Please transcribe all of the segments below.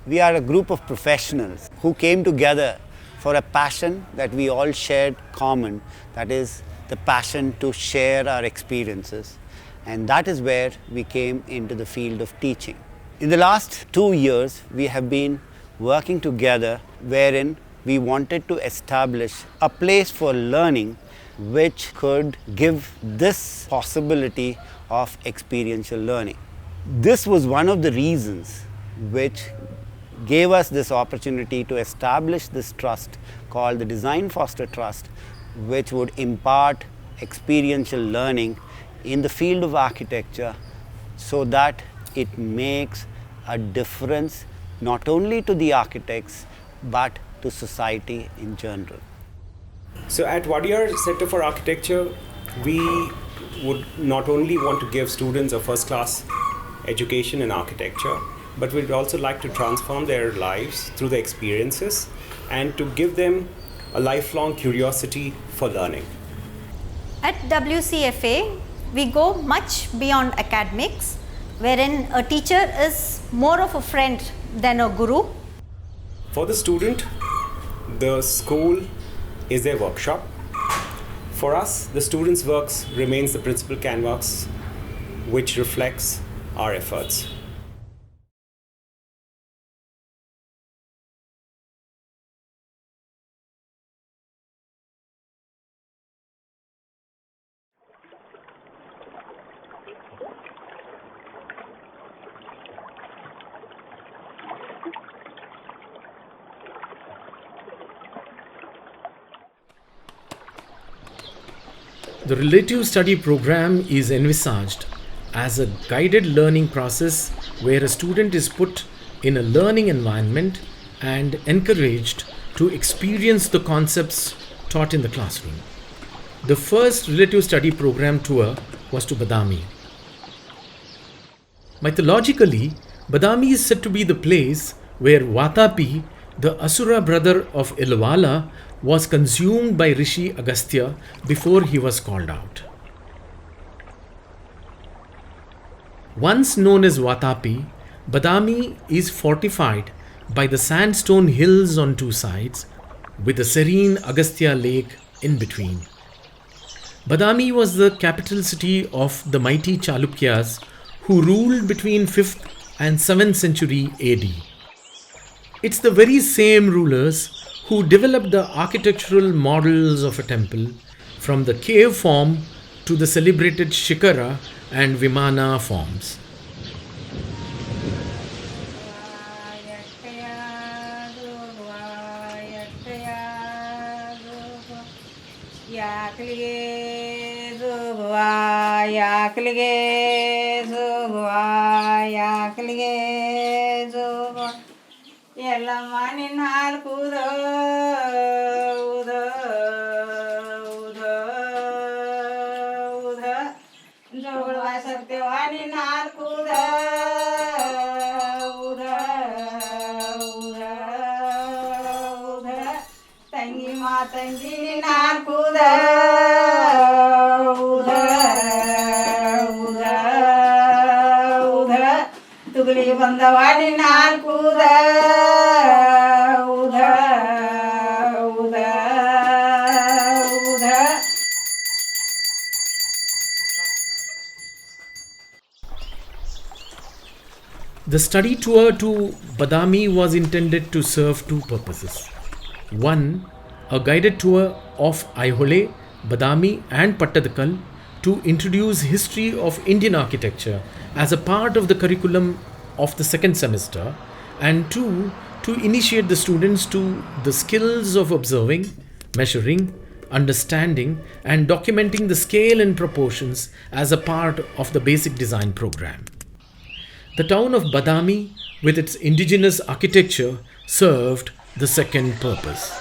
We are a group of professionals who came together for a passion that we all shared common, that is the passion to share our experiences. And that is where we came into the field of teaching. In the last 2 years, we have been working together wherein we wanted to establish a place for learning which could give this possibility of experiential learning. This was one of the reasons which gave us this opportunity to establish this trust called the Design Foster Trust, which would impart experiential learning in the field of architecture so that it makes a difference not only to the architects but to society in general. So at Wadiyar Centre for Architecture, we would not only want to give students a first-class education in architecture, but we'd also like to transform their lives through the experiences and to give them a lifelong curiosity for learning. At WCFA, we go much beyond academics, wherein a teacher is more of a friend than a guru. For the student, the school is their workshop. For us, the students' works remains the principal canvas which reflects our efforts. The relative study program is envisaged as a guided learning process where a student is put in a learning environment and encouraged to experience the concepts taught in the classroom. The first relative study program tour was to Badami. Mythologically, Badami is said to be the place where Vatapi, the Asura brother of Ilvala, was consumed by Rishi Agastya before he was called out. Once known as Vatapi, Badami is fortified by the sandstone hills on two sides, with the serene Agastya lake in between. Badami was the capital city of the mighty Chalukyas who ruled between 5th and 7th century AD. It's the very same rulers who developed the architectural models of a temple, from the cave form to the celebrated Shikara and Vimana forms. Mani nal kudo udo udo udo jogwa sakte wani nal kudo udo udo udo tangi matangi nal kudo udo udo udo tugli bandawani nal kudo. The study tour to Badami was intended to serve two purposes. One, a guided tour of Aihole, Badami and Pattadakal to introduce history of Indian architecture as a part of the curriculum of the second semester, and two, to initiate the students to the skills of observing, measuring, understanding and documenting the scale and proportions as a part of the basic design program. The town of Badami, with its indigenous architecture, served the second purpose.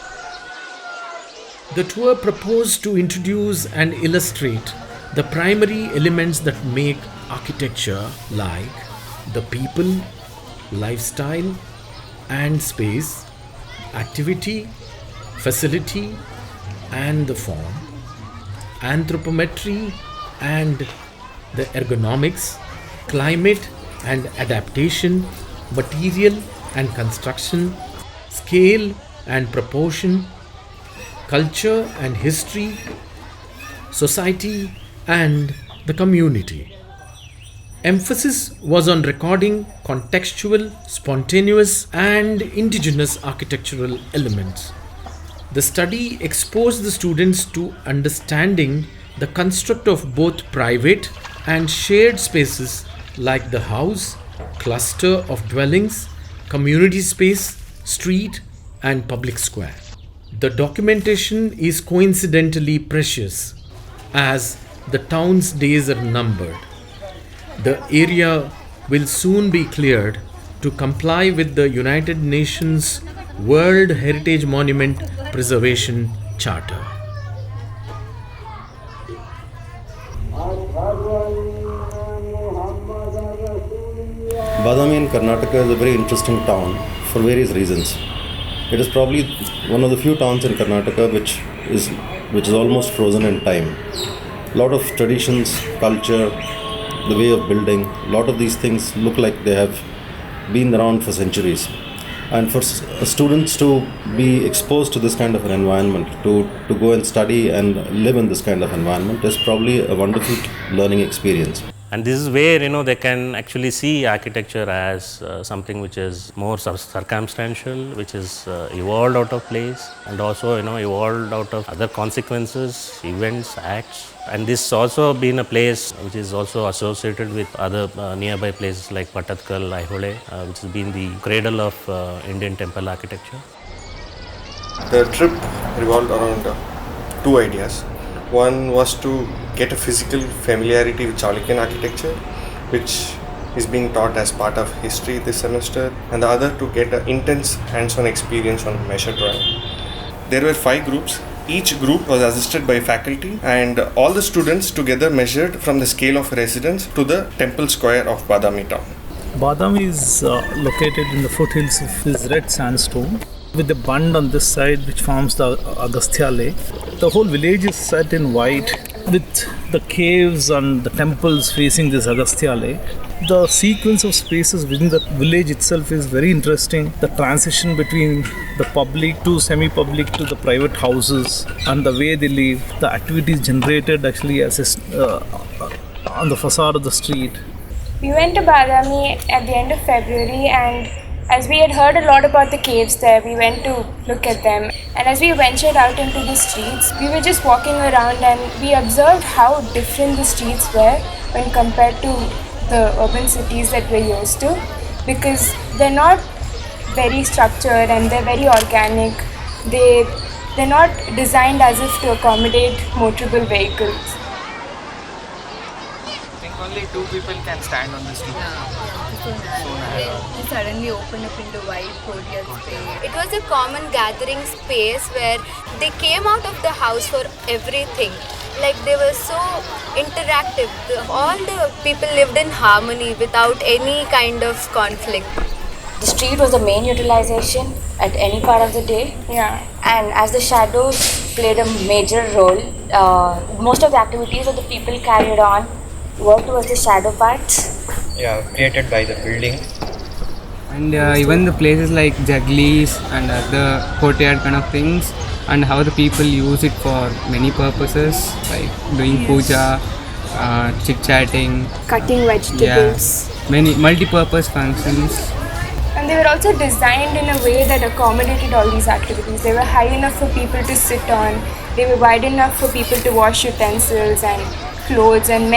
The tour proposed to introduce and illustrate the primary elements that make architecture, like the people, lifestyle and space, activity, facility and the form, anthropometry and the ergonomics, climate and adaptation, material and construction, scale and proportion, culture and history, society and the community. Emphasis was on recording contextual, spontaneous and indigenous architectural elements. The study exposed the students to understanding the construct of both private and shared spaces like the house, cluster of dwellings, community space, street and public square. The documentation is coincidentally precious as the town's days are numbered. The area will soon be cleared to comply with the United Nations World Heritage Monument Preservation Charter. Badami in Karnataka is a very interesting town for various reasons. It is probably one of the few towns in Karnataka which is almost frozen in time. A lot of traditions, culture, the way of building, a lot of these things look like they have been around for centuries. And for students to be exposed to this kind of an environment, to go and study and live in this kind of environment is probably a wonderful learning experience. And this is where they can actually see architecture as something which is more circumstantial, which is evolved out of place, and also evolved out of other consequences, events, acts. And this also been a place which is also associated with other nearby places like Pattatkal, Aihole, which has been the cradle of Indian temple architecture. The trip revolved around two ideas. One was to get a physical familiarity with Chalukyan architecture, which is being taught as part of history this semester, and the other to get an intense hands-on experience on measure drawing. There were 5 groups. Each group was assisted by faculty, and all the students together measured from the scale of residence to the temple square of Badami town. Badami is located in the foothills of this red sandstone with the bund on this side which forms the Agastya lake. The whole village is set in white with the caves and the temples facing this Agastya lake. The sequence of spaces within the village itself is very interesting. The transition between the public to semi-public to the private houses and the way they live, the activities generated actually as on the facade of the street. We went to Badami at the end of February, and as we had heard a lot about the caves there, we went to look at them. And as we ventured out into the streets, we were just walking around and we observed how different the streets were when compared to the urban cities that we're used to, because they're not very structured and they're very organic. They're not designed as if to accommodate motorable vehicles. Only 2 people can stand on the street. It suddenly opened up into wide courtyard space. It was a common gathering space where they came out of the house for everything. Like they were so interactive. All the people lived in harmony without any kind of conflict. The street was the main utilization at any part of the day. Yeah. And as the shadows played a major role, most of the activities that the people carried on were towards the shadow parts. Yeah, created by the building. And even the places like jaglis and other courtyard kind of things, and how the people use it for many purposes, like doing puja, chit-chatting, cutting vegetables. Yeah, many multi-purpose functions. And they were also designed in a way that accommodated all these activities. They were high enough for people to sit on, they were wide enough for people to wash utensils and clothes, and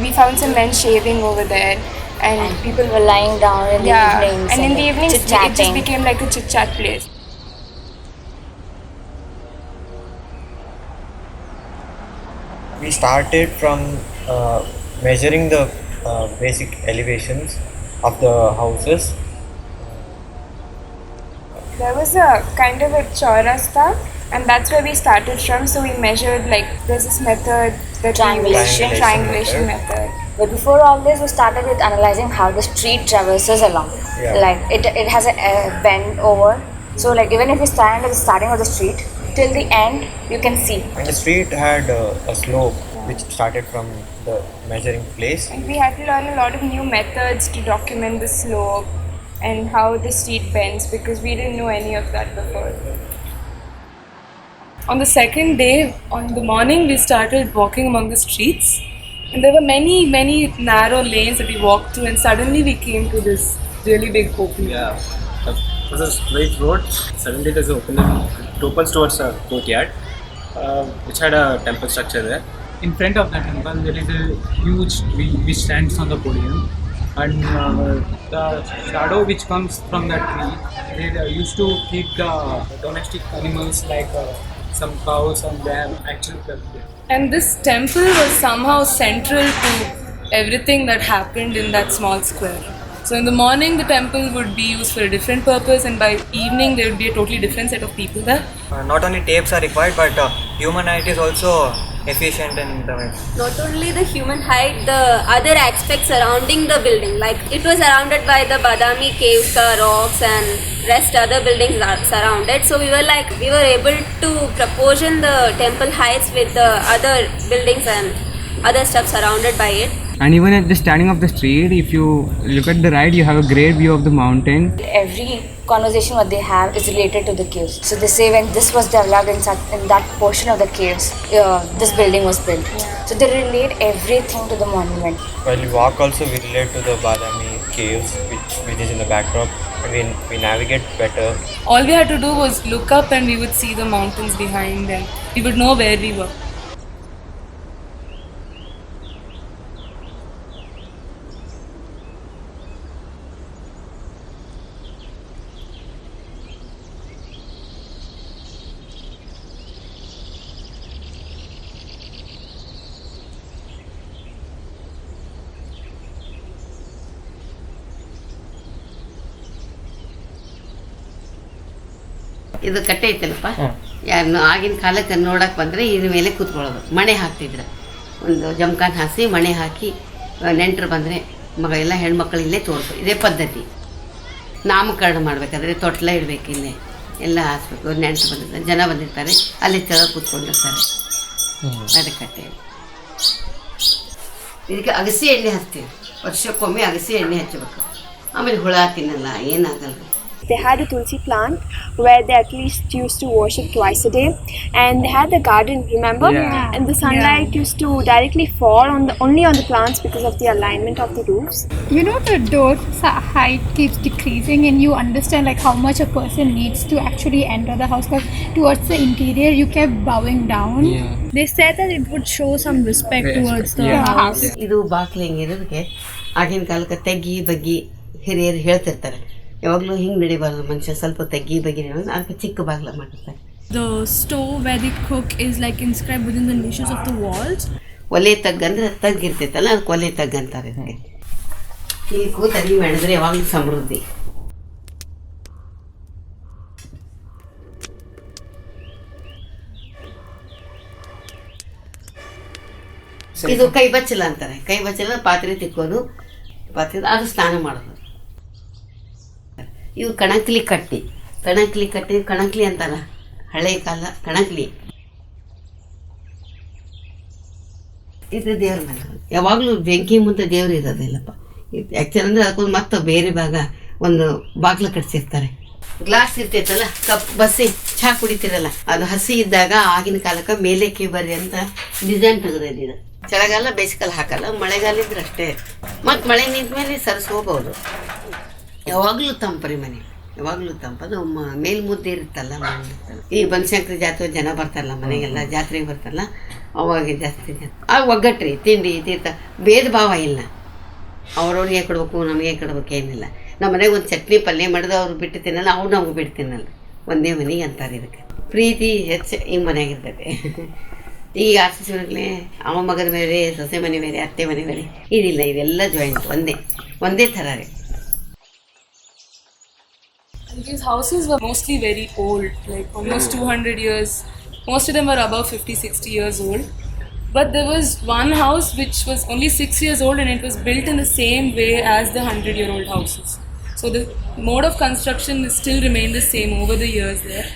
we found some men shaving over there. And people were lying down in the evenings. And in the evenings, it just became like a chit-chat place. We started from measuring the basic elevations of the houses. There was a kind of a chaurasta, and that's where we started from. So we measured, like, there's this method, the triangulation method. But before all this, we started with analyzing how the street traverses along. Yeah. Like it has a bend over. So like even if you stand at the starting of the street, till the end, you can see. And the street had a slope which started from the measuring place. And we had to learn a lot of new methods to document the slope. and how the street bends, because we didn't know any of that before. On the second day, on the morning, we started walking among the streets, and there were many, many narrow lanes that we walked through, and suddenly we came to this really big opening. Yeah, it was a straight road. Suddenly there's an opening. It opens towards a courtyard, which had a temple structure there. In front of that temple, there is a huge tree which stands on the podium, and the shadow which comes from that tree, they used to keep the domestic animals like some cows, and they have actually kept there. And this temple was somehow central to everything that happened in that small square. So in the morning, the temple would be used for a different purpose, and by evening, there would be a totally different set of people there. Not only tapes are required, but human height is also efficient in the way. Not only the human height, the other aspects surrounding the building, like it was surrounded by the Badami caves, rocks, and rest other buildings are surrounded. So we were able to proportion the temple heights with the other buildings and other stuff surrounded by it. And even at the standing of the street, if you look at the right, you have a great view of the mountain. Every conversation what they have is related to the caves. So they say when this was developed in that portion of the caves, this building was built. So they relate everything to the monument. While we walk also, we relate to the Badami caves, which is in the backdrop, and we navigate better. All we had to do was look up and we would see the mountains behind, and we would know where we were. ಇದು ಕಟ್ಟೆ ಐತಲ್ಲಪ್ಪ, ಯಾರನ್ನು ಆಗಿನ ಕಾಲಕ್ಕೆ ನೋಡಕ್ಕೆ ಬಂದರೆ ಇದ್ರ ಮೇಲೆ ಕೂತ್ಕೊಳ್ಳೋದು. ಮಣೆ ಹಾಕ್ತಿದ್ರು, ಒಂದು ಜಮಖಾನ ಹಾಸಿ ಮಣೆ ಹಾಕಿ ನೆಂಟರು ಬಂದರೆ ಎಲ್ಲ ಹೆಣ್ಮಕ್ಳು ಇಲ್ಲೇ ತೋರಿಸು. ಇದೇ ಪದ್ಧತಿ. ನಾಮಕರಣ ಮಾಡಬೇಕಾದ್ರೆ ತೊಟ್ಲ ಇಡಬೇಕು, ಇಲ್ಲೇ ಎಲ್ಲ ಹಾಸ್ಬೇಕು. ನೆಂಟರು ಬಂದಿರ್ತಾರೆ, ಜನ ಬಂದಿರ್ತಾರೆ, ಅಲ್ಲಿ ತೆಗೆದು ಕೂತ್ಕೊಂಡಿರ್ತಾರೆ. ಅದೇ ಕಟ್ಟೆ. ಇದಕ್ಕೆ ಅಗಸಿ ಎಣ್ಣೆ ಹಚ್ತೀವಿ, ವರ್ಷಕ್ಕೊಮ್ಮೆ ಅಗಸಿ ಎಣ್ಣೆ ಹಚ್ಚಬೇಕು. ಆಮೇಲೆ ಹುಳ ತಿನ್ನಲ್ಲ, ಏನಾಗಲ್ಲ. They had a tulsi plant where they at least used to worship twice a day, and they had the garden, remember? Yeah. And the sunlight used to directly fall only on the plants because of the alignment of the roofs. You know, the door's height keeps decreasing, and you understand like how much a person needs to actually enter the house, because towards the interior you kept bowing down. They said that it would show some respect towards the house. ಇದು ಬಾಕ್ಲು ಹಿಂಗಿರೋದಕ್ಕೆ ಆಗಿನ ಕಾಲಕ್ಕೆ ತಗ್ಗಿ ಬಗ್ಗಿ ಹಿರಿಯರು ಹೇಳ್ತಿರ್ತಾರೆ, ಯಾವಾಗಲೂ ಹಿಂಗೆ ನಡಿಬಾರ್ದು, ಮನುಷ್ಯ ಸ್ವಲ್ಪ ತಗ್ಗಿ ಬಗ್ಗಿ ಅದಕ್ಕೆ ಚಿಕ್ಕ ಬಾಗ್ಲ ಮಾಡಿರ್ತಾರೆ. The stove where they cook is like inscribed within the niches of the walls. ಒಲೆ ತಗ್ಗಂದ್ರೆ ತಗ್ಗಿರ್ತೈತಲ್ಲ, ಅದಕ್ಕೆ ಒಲೆ ತಗ್ಗಂತಾರೆ. ಇಲ್ಲಿ ಕೂತು ಅಡಿಗೆ ಮಾಡಿದ್ರೆ ಯಾವಾಗಲೂ ಸಮೃದ್ಧಿ. ಇದು ಕೈ ಬಚ್ಚಲ ಅಂತಾರೆ. ಕೈ ಬಚ್ಚಲ ಪಾತ್ರೆ ತಿಕ್ಕೋದು, ಪಾತ್ರೆ ಅದು ಸ್ನಾನ ಮಾಡೋದು. ಇವು ಕಣಕ್ಲಿ ಕಟ್ಟಿ ಕಣಕ್ಲಿ ಅಂತಲ್ಲ, ಹಳೆ ಕಾಲ ಕಣಕ್ಲಿ. ಇದು ದೇವ್ರ ಮನೆ. ಯಾವಾಗಲೂ ಬೆಂಕಿ ಮುಂದೆ ದೇವ್ರು ಇರೋದಿಲ್ಲಪ್ಪ. ಆ್ಯಕ್ಚುಲಿ ಅಂದರೆ ಅದಕ್ಕೊಂದು ಮತ್ತೆ ಬೇರೆ ಭಾಗ ಒಂದು ಬಾಗ್ಲು ಕಟ್ಸಿರ್ತಾರೆ. ಗ್ಲಾಸ್ ಇರ್ತೈತಲ್ಲ, ಕಪ್ ಬಸಿ ಚಹಾ ಕುಡಿತೀರಲ್ಲ, ಅದು ಹಸಿ ಇದ್ದಾಗ ಆಗಿನ ಕಾಲಕ್ಕೆ ಮೇಲಕ್ಕೆ ಬರ್ರಿ ಅಂತ ಡಿಸೈನ್ ತೆಗೆದಿದೆ. ಇದು ಚಳಿಗಾಲ ಬೇಸಿಗೆಲ್ಲ ಹಾಕಲ್ಲ, ಮಳೆಗಾಲ ಇದ್ರೆ ಅಷ್ಟೇ. ಮತ್ತು ಮಳೆ ನಿಂತ ಮೇಲೆ ಸರಿಸ್ಕೋಬೋದು. ಯಾವಾಗಲೂ ತಂಪರಿ ಮನೆ, ಯಾವಾಗಲೂ ತಂಪದು. ಮೇಲ್ಮುದ್ದೆ ಇರುತ್ತಲ್ಲ, ಈ ಬನಶಂಕರಿ ಜಾತ್ರೆ ಜನ ಬರ್ತಾರಲ್ಲ ಮನೆಗೆಲ್ಲ, ಜಾತ್ರೆಗೆ ಬರ್ತಾರಲ್ಲ, ಅವಾಗ ಜಾಸ್ತಿ ಜನ. ಆಗ ಒಗ್ಗಟ್ರಿ, ತಿಂಡಿ ತೀರ್ಥ ಭೇದ ಭಾವ ಇಲ್ಲ. ಅವ್ರವ್ರಿಗೆ ಕೊಡ್ಬೇಕು, ನಮಗೆ ಕೊಡ್ಬೇಕು ಏನಿಲ್ಲ. ನಮ್ಮ ಮನೆಗೆ ಒಂದು ಚಟ್ನಿ ಪಲ್ಯ ಮಾಡಿದ್ರೆ ಅವ್ರು ಬಿಟ್ಟು ತಿನ್ನಲ್ಲ, ಅವ್ರು ನಮ್ಗೆ ಬಿಟ್ಟು ತಿನ್ನಲ್ಲ. ಒಂದೇ ಮನೆಗೆ ಅಂತಾರೆ ಇದಕ್ಕೆ. ಪ್ರೀತಿ ಹೆಚ್ಚು ಈ ಮನೆಯಾಗಿರ್ತೈತೆ. ಈಗ ಆರ್ಸಿಸಿವಾಗಲೇ ಅವ ಮಗನ ಬೇರೆ, ಸೊಸೆ ಮನೆ ಬೇರೆ, ಅತ್ತೆ ಮನೆ ಬೇರೆ, ಇದಿಲ್ಲ. ಇದೆಲ್ಲ ಜಾಯಿಂಟ್ ಒಂದೇ ಥರ ರೀ. These houses were mostly very old, like almost 200 years. Most of them were above 50-60 years old. But there was one house which was only 6 years old, and it was built in the same way as the 100-year-old houses. So the mode of construction is still remained the same over the years there.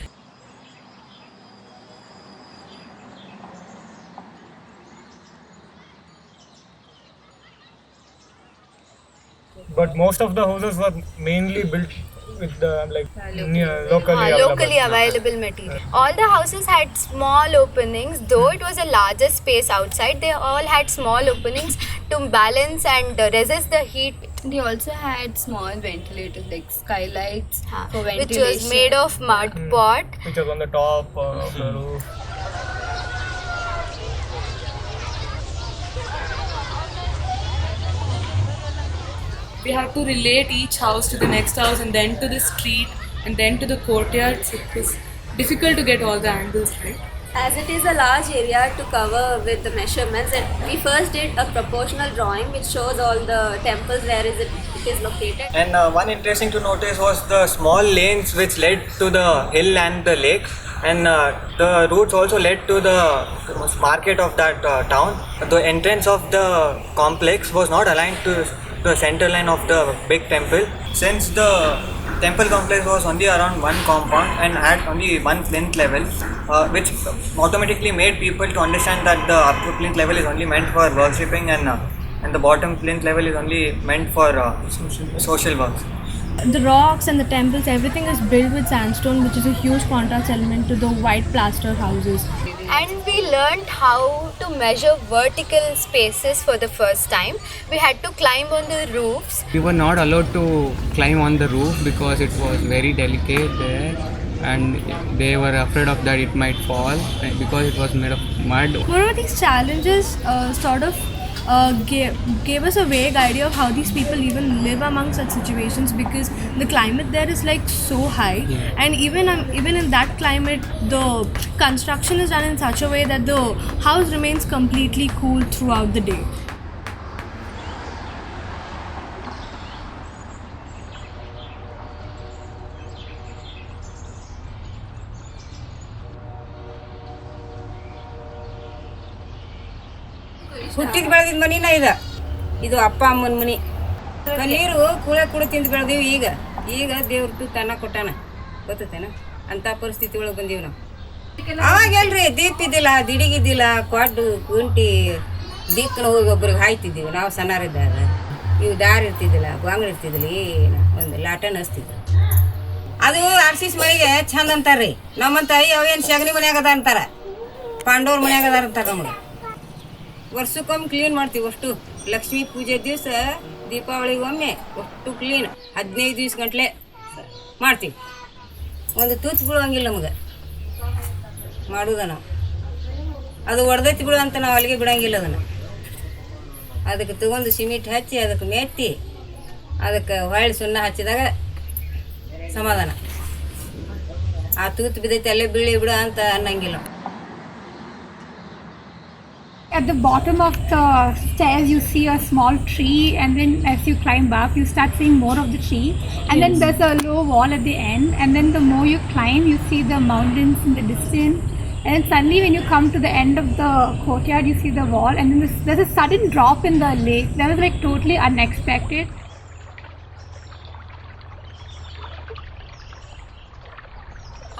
But but most of the houses were mainly built with the locally available material. All the houses had small openings, though it was a larger space outside. They all had small openings to balance and resist the heat. They also had small ventilators like skylights for ventilation, which was made of mud pot, which was on the top of the roof. We have to relate each house to the next house and then to the street and then to the courtyard. So it was difficult to get all the angles right. As it is a large area to cover with the measurements, and we first did a proportional drawing which shows all the temples where it is located. And one interesting to notice was the small lanes which led to the hill and the lake, and the routes also led to the market of that town. The entrance of the complex was not aligned to the center line of the big temple, since the temple complex was only around one compound and had only one plinth level, which automatically made people to understand that the upper plinth level is only meant for worshipping and the bottom plinth level is only meant for social works. The rocks and the temples, everything is built with sandstone, which is a huge contrast element to the white plaster houses. And we learned how to measure vertical spaces for the first time. We had to climb on the roofs. We were not allowed to climb on the roof because it was very delicate there, and they were afraid of that it might fall because it was made of mud. One of these challenges gave us a vague idea of how these people even live among such situations, because the climate there is like so high, and even in that climate the construction is done in such a way that the house remains completely cool throughout the day. ಹುಟ್ಟಿದ ಬೆಳೆದಿದ್ದ ಮನಿನ ಇದು ಅಪ್ಪ ಅಮ್ಮನ ಮನಿ. ನೀರು ಕೂಡ ತಿಂದು ಬೆಳೆದೀವಿ. ಈಗ ದೇವ್ರದ್ದು ತನ್ನ ಕೊಟ್ಟಾನ, ಗೊತ್ತೇನ ಅಂತ ಪರಿಸ್ಥಿತಿ ಒಳಗೆ ಬಂದೀವಿ ನಾವು. ಅವಾಗ ಎಲ್ರಿ ದೀಪ ಇದ್ದಿಲ್ಲ, ದಿಡಿಗಿದ್ದಿಲ್ಲ, ಕೊಡ್ಡು ಕುಂಟಿ ದಿಕ್ಕನ ಹೋಗಿ ಒಬ್ರಿಗೆ ಹಾಯ್ತಿದ್ದೀವಿ ನಾವು ಸಣ್ಣರಿದ್ದಾಗ. ಇವು ದಾರಿ ಇರ್ತಿದ್ದಿಲ್ಲ, ಗೋಂಗ್ಳ ಇರ್ತಿದ್ದಿಲ್ಲ, ಏನು ಒಂದು ಲಾಟನ್ ಹಚ್ತಿದ್ವಿ. ಅದು ಆರ್ಸಿಸ್ ಮನೆಗೆ ಚಂದ ಅಂತಾರ್ರಿ. ನಮ್ಮಂತ ಅವೇನು ಸಗಣಿ ಮನ್ಯಾಗ ಅದ ಅಂತಾರ, ಪಾಂಡವ್ರ ಮನ್ಯಾಗ ಅದಾರ ಅಂತಾರ. ನಮ್ಗೆ ವರ್ಷಕ್ಕೊಮ್ಮೆ ಕ್ಲೀನ್ ಮಾಡ್ತೀವಿ. ಅಷ್ಟು ಲಕ್ಷ್ಮೀ ಪೂಜೆ ದಿವಸ, ದೀಪಾವಳಿಗೆ ಒಮ್ಮೆ ಅಷ್ಟು ಕ್ಲೀನ್ 15 ದಿವಸ ಗಂಟ್ಲೆ ಮಾಡ್ತೀವಿ. ಒಂದು ತುತ್ತು ಬಿಡುವಂಗಿಲ್ಲ ನಮಗೆ ಮಾಡುದ. ನಾವು ಅದು ಒಡೆದೈತಿ ಬಿಡು ಅಂತ ನಾವು ಅಲ್ಲಿಗೆ ಬಿಡಂಗಿಲ್ಲ. ಅದಕ್ಕೆ ತಗೊಂಡು ಸಿಮೆಂಟ್ ಹಚ್ಚಿ ಅದಕ್ಕೆ ಮೆತ್ತಿ ಅದಕ್ಕೆ ಹೊಳ್ಳಿ ಸುಣ್ಣ ಹಚ್ಚಿದಾಗ ಸಮಾಧಾನ. ಆ ತೂತು ಬಿದ್ದೈತಿ ಅಲ್ಲೇ ಬೀಳಿ ಬಿಡು ಅಂತ ಅನ್ನಂಗಿಲ್ಲ. At the bottom of the stairs you see a small tree, and then as you climb up you start seeing more of the tree, and then there's a low wall at the end, and then the more you climb you see the mountains in the distance, and then suddenly when you come to the end of the courtyard you see the wall, and then there's a sudden drop in the lake that was like totally unexpected.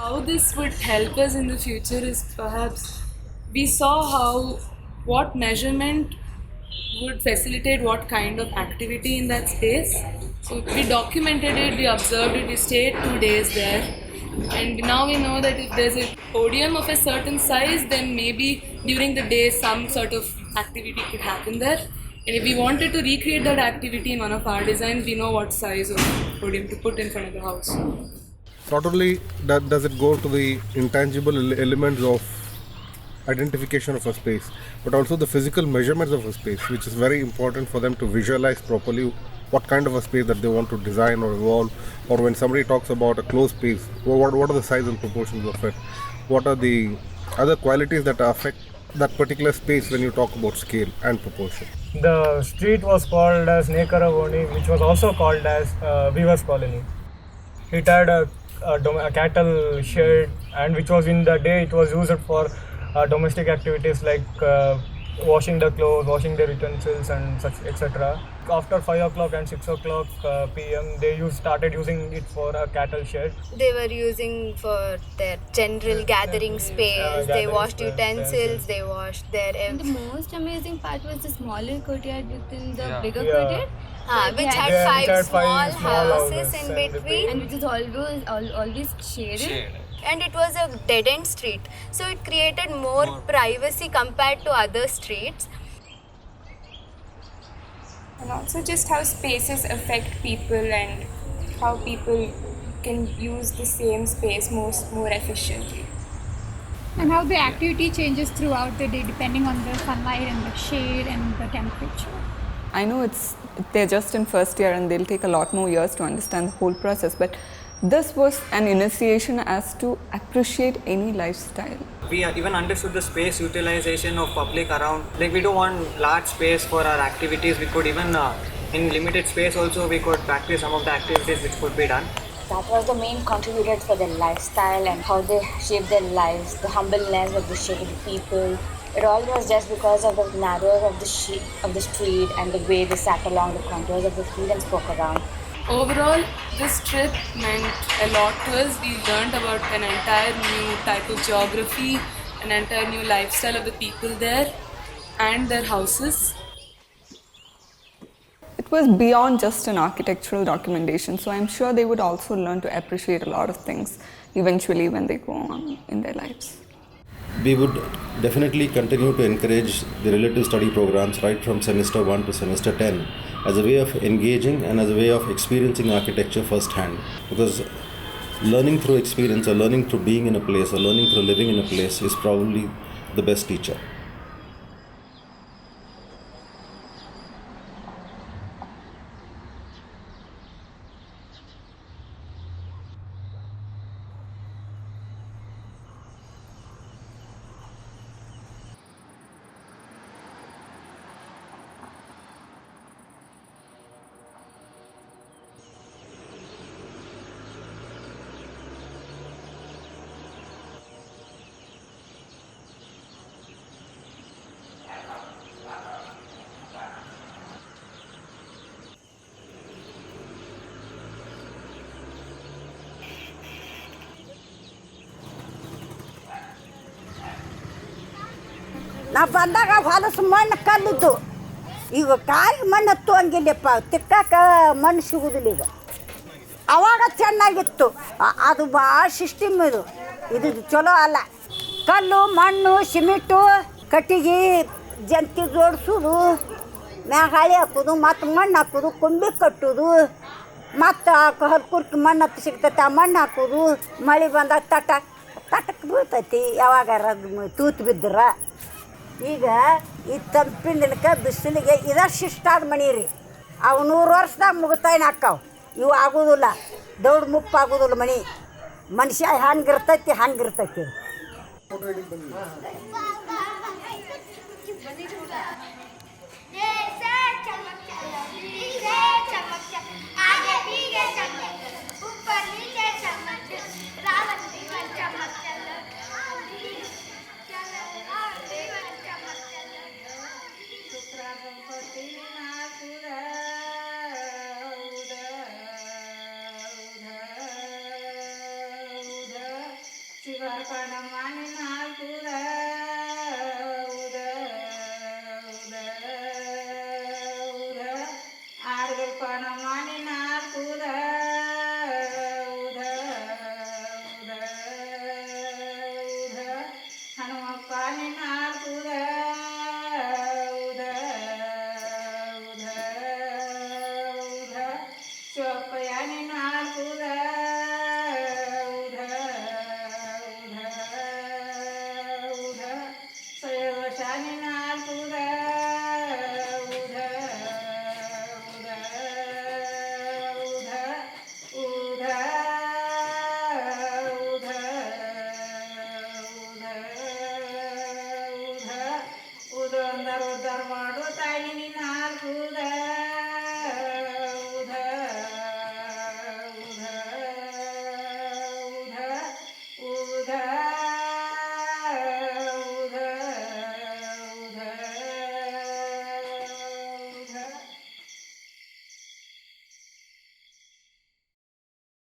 How this would help us in the future is perhaps we saw what measurement would facilitate what kind of activity in that space. So we documented it, we observed it, we stayed 2 days there, and now we know that if there's a podium of a certain size, then maybe during the day some sort of activity could happen there. And if we wanted to recreate that activity in one of our designs, we know what size of podium to put in front of the house. Not only does it go to the intangible elements of identification of a space, but also the physical measurements of a space, which is very important for them to visualize properly what kind of a space that they want to design or evolve. Or when somebody talks about a closed space, what are the size and proportions of it? What are the other qualities that affect that particular space when you talk about scale and proportion? The street was called as Nekaravoni, which was also called as Weavers Colony. It had a cattle shed, and which was in the day it was used for domestic activities like washing the clothes, washing their utensils and such, etc. After 5 o'clock and 6 o'clock p.m. they started using it for a cattle shed. They were using for their general gathering space. They washed utensils, they washed their... And the most amazing part was the smaller courtyard within the bigger courtyard. which had They five five small houses in and between. And which is always shaded. And it was a dead end street, so it created more privacy compared to other streets. And also just how spaces affect people and how people can use the same space more efficiently. And how the activity changes throughout the day depending on the sunlight and the shade and the temperature. I know they're just in first year and they'll take a lot more years to understand the whole process, but this was an initiation as to appreciate any lifestyle. We even understood the space utilization of public around. Like we don't want large space for our activities. We could even in limited space also we could practice some of the activities which could be done. That was the main contributor for their lifestyle and how they shaped their lives, the humbleness that they shaped the people. It all was just because of the narrowness of the street and the way they sat along the contours of the street and spoke around. Overall, this trip meant a lot to us. We learned about an entire new type of geography, an entire new lifestyle of the people there and their houses. It was beyond just an architectural documentation, so I'm sure they would also learn to appreciate a lot of things eventually when they go on in their lives. We would definitely continue to encourage the relative study programs right from semester 1 to semester 10 as a way of engaging and as a way of experiencing architecture firsthand. Because learning through experience or learning through being in a place or learning through living in a place is probably the best teacher. ನಾವು ಬಂದಾಗ ಹೊಲಸು ಮಣ್ಣು ಕಲ್ಲಿದ್ದು ಈಗ ಕಾಯಿ ಮಣ್ಣು ಹತ್ತುವಂಗಿಲ್ಲಪ್ಪ ತಿಕ್ಕಾಕ ಮಣ್ಣು ಸಿಗುದಿಲ್ಲ ಈಗ. ಅವಾಗ ಚೆನ್ನಾಗಿತ್ತು. ಅದು ಭಾಳ ಸಿಸ್ಟಮ್ ಇದು ಚಲೋ ಅಲ್ಲ. ಕಲ್ಲು ಮಣ್ಣು ಸಿಮೆಂಟು ಕಟ್ಟಿಗೆ ಜಂತಿ ಜೋಡಿಸೋದು, ಮ್ಯಾಗ ಹಾಳೆ ಹಾಕೋದು, ಮತ್ತು ಮಣ್ಣು ಹಾಕೋದು, ಕುಂಬಿ ಕಟ್ಟೋದು, ಮತ್ತು ಹರ್ಕುರ್ಕಿ ಮಣ್ಣು ಹತ್ತು ಸಿಗ್ತೈತೆ ಆ ಮಣ್ಣು ಹಾಕೋದು. ಮಳೆ ಬಂದಾಗ ತಟಕ್ಕೆ ಬೀಳ್ತೈತಿ ಯಾವಾಗಾರ ತೂತು ಬಿದ್ದರೆ. ಈಗ ಈ ತಂಪಿನ ದಿನಕ್ಕೆ ಬಿಸಿಲಿಗೆ ಶಿಷ್ಟಾದ ಮಣಿ ರೀ. ಅವು 100 ವರ್ಷದಾಗ ಮುಗಿತಾಯಿನ ಹಾಕಾವು. ಇವು ಆಗೋದಿಲ್ಲ, ದೌಡ್ ಮುಪ್ಪಾಗೋದಿಲ್ಲ ಮಣಿ. ಮನುಷ್ಯ ಹಂಗಿರ್ತೈತಿ ಹಂಗಿರ್ತೈತಿ. ಶಿವರ್ಪಣ